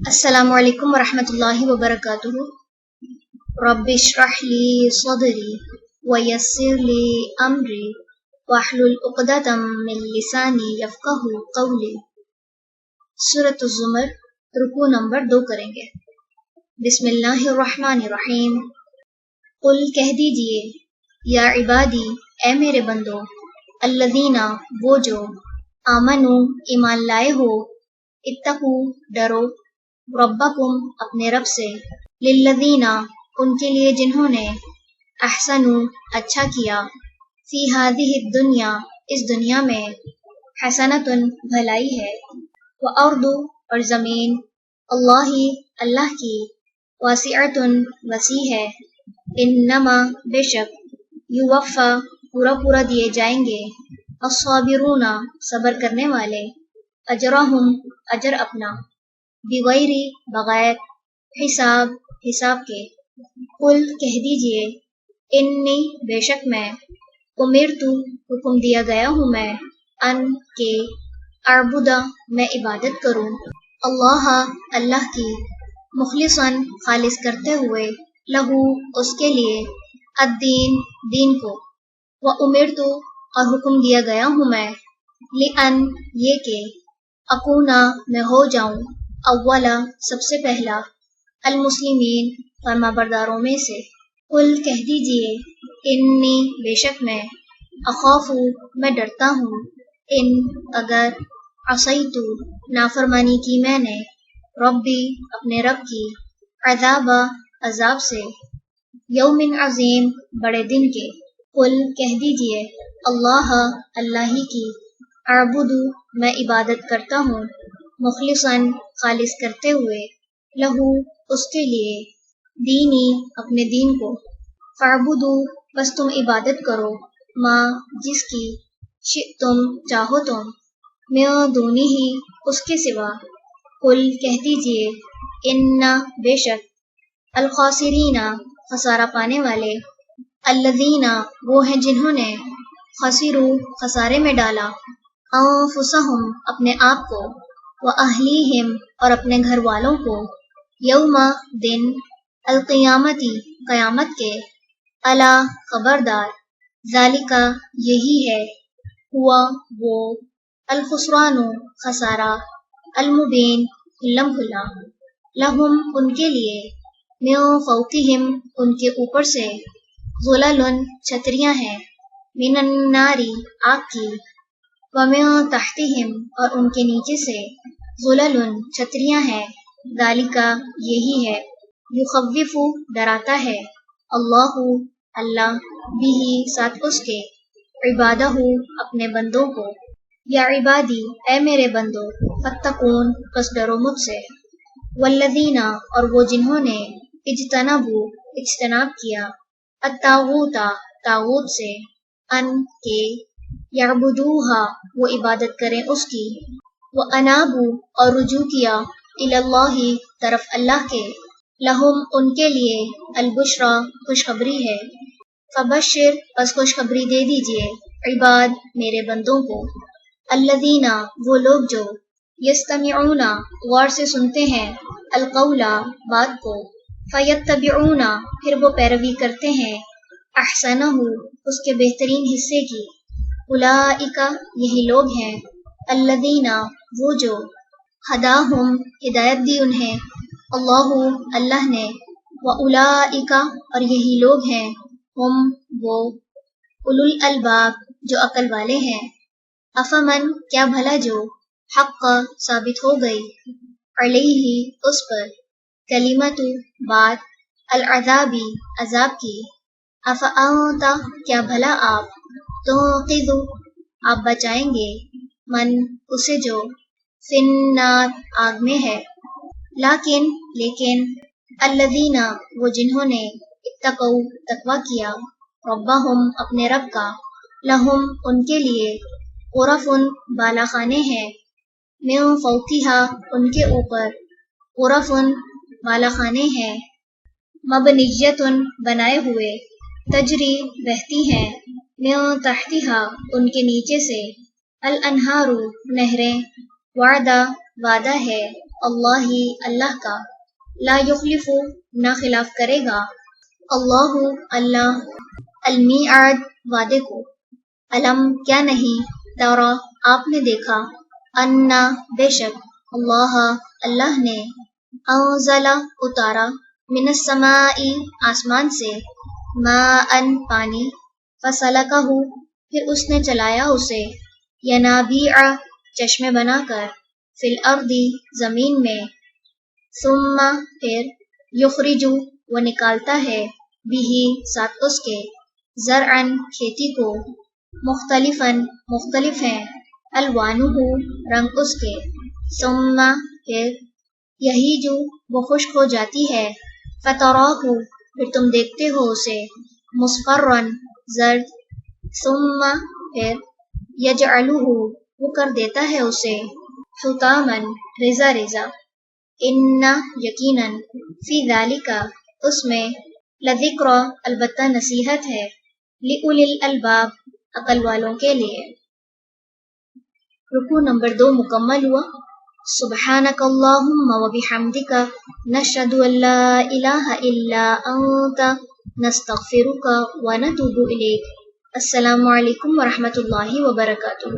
السلام علیکم ورحمۃ اللہ وبرکاتہ۔ رب اشرح لی صدری ویسر لی امری واحلل عقدۃ من لسانی یفقہوا قولی۔ سورۃ الزمر، رکوع نمبر 2 کریں گے۔ بسم اللہ الرحمن الرحیم۔ قل کہہ دیجئے، یا عبادی اے میرے بندو، الذین وہ جو آمنو ایمان لائے ہو، اتقوا ڈرو، ربکم اپنے رب سے، للذین ان کے لیے جنہوں نے، احسنوا اچھا کیا، فی ہذہ الدنیا اس دنیا میں، حسنۃ بھلائی ہے، وارض اور زمین، اللہ اللہ کی، واسعۃ وسیع ہے، انما بے شک، یوفی پورا پورا دیے جائیں گے، الصابرون صبر کرنے والے، اجرہم اجر اپنا، بغیر بغیر، حساب حساب کے۔ قل کہہ دیجئے، انی بے شک میں، امرتو حکم دیا گیا ہوں میں، ان کے، اعبد میں عبادت کروں، اللہ اللہ کی، مخلصا خالص کرتے ہوئے، لہو اس کے لیے، الدین دین کو، وامرتو اور حکم دیا گیا ہوں میں، لئن یہ کہ، اکونا میں ہو جاؤں، اولا سب سے پہلا، المسلمین فرما برداروں میں سے۔ قل کہہ دیجئے، انی بے شک میں، اخاف میں ڈرتا ہوں، ان اگر، عصیت نافرمانی کی میں نے، ربی اپنے رب کی، عذاب عذاب سے، یوم عظیم بڑے دن کے۔ قل کہہ دیجئے، اللہ اللہ ہی کی، اعبد میں عبادت کرتا ہوں، مخلصا خالص کرتے ہوئے، لہو اس کے لیے، دینی اپنے دین کو، فاعبدوا بس تم عبادت کرو، ما جس کی، شئتم چاہو تم، من دونہ اس کے سوا۔ قل کہہ دیجئے، ان بے شک، الخاسرین خسارہ پانے والے، الذین وہ ہیں جنہوں نے، خسروا خسارے میں ڈالا، انفسہم اپنے آپ کو، واہلیہم اور اپنے گھر والوں کو، یوم دن، القیامتی قیامت کے، الا خبردار، ذالک یہی ہے، ہوا وہ، الخسران خسارہ، المبین کھلم کھلا، لہم ان کے لیے، من فوقہم ان کے اوپر سے، ظلل چھتریاں ہیں، من النار آگ کی، ومن تحتہم اور ان کے نیچے سے، ظلل چھتریاں ہیں، ذالک یہی ہے، یخوف ڈراتا ہے، اللہ اللہ، بھی ساتھ اس کے، عبادہ اپنے بندوں کو، یا عبادی اے میرے بندو، فاتقون پس ڈرو مجھ سے، والذین اور وہ جنہوں نے، اجتنبوا اجتناب کیا، الطاغوت طاغوت سے، ان کے، یعبدوہا وہ عبادت کریں اس کی، وانابوا اور رجوع کیا، اللہ طرف اللہ کے، لہم ان کے لیے، البشری خوشخبری ہے، فبشر پس خوشخبری دے دیجئے، عباد میرے بندوں کو، الذین وہ لوگ جو، یستمعون غور سے سنتے ہیں، القول بات کو، فیتبعون پھر وہ پیروی کرتے ہیں، احسنہ اس کے بہترین حصے کی، اولئک یہی لوگ ہیں، الذین وہ جو، ہداہم ہدایت دی انہیں، اللہ اللہ نے، واولئک اور یہی لوگ ہیں، ہم وہ، اولو الالباب جو عقل والے ہیں، افمن کیا بھلا جو، حق ثابت ہو گئی، علیہ اس پر، کلمت بات، العذابی عذاب کی، افانت کیا بھلا آپ، تنقذ آپ بچائیں گے، من اسے جو، فی النار آگ میں ہے، لیکن، الذین وہ جنہوں نے، اتقوا تقوی کیا، ربہم اپنے رب کا، لہم ان کے لیے، غرف بالا خانے ہیں، من فوقہا ان کے اوپر، غرف بالا خانے ہیں، مبنیۃ بنائے ہوئے، تجری بہتی ہیں، من تحتہا ان کے نیچے سے، الانہار نہریں، وعدہ وعدہ ہے، اللہ ہی اللہ کا، لا یخلف نہ خلاف کرے گا، اللہ اللہ المیعاد وعدے کو، علم کیا نہیں، ترا آپ نے دیکھا، انا بے شک، اللہ اللہ نے، انزل اتارا، من السماء آسمان سے، ماء پانی، فسلکہ پھر اس نے چلایا اسے، ینابیع چشمے بنا کر، فی الارض زمین میں، ثم پھر یخرج وہ نکالتا ہے، بھی ساتھ اس کے، زرعن کھیتی کو، مختلفاً مختلف ہیں، الوانہ رنگ اس کے، ثم پھر یہیج وہ خشک ہو جاتی ہے، فتراہ پھر تم دیکھتے ہو اسے، مصفرن زرد، ثم پھر یجعلہ وہ کر دیتا ہے اسے، حطامن ریزہ ریزہ، ان یقیناً فی ذالک اس میں، لذکر البتہ نصیحت ہے، لأولی الالباب عقل والوں کے لیے۔ رکوع نمبر 2 مکمل ہوا۔ سبحانک اللہم وبحمدک نشہد ان لا الہ الا انت نستغفرک ونتوب الیک۔ السلام علیکم ورحمۃ اللہ وبرکاتہ۔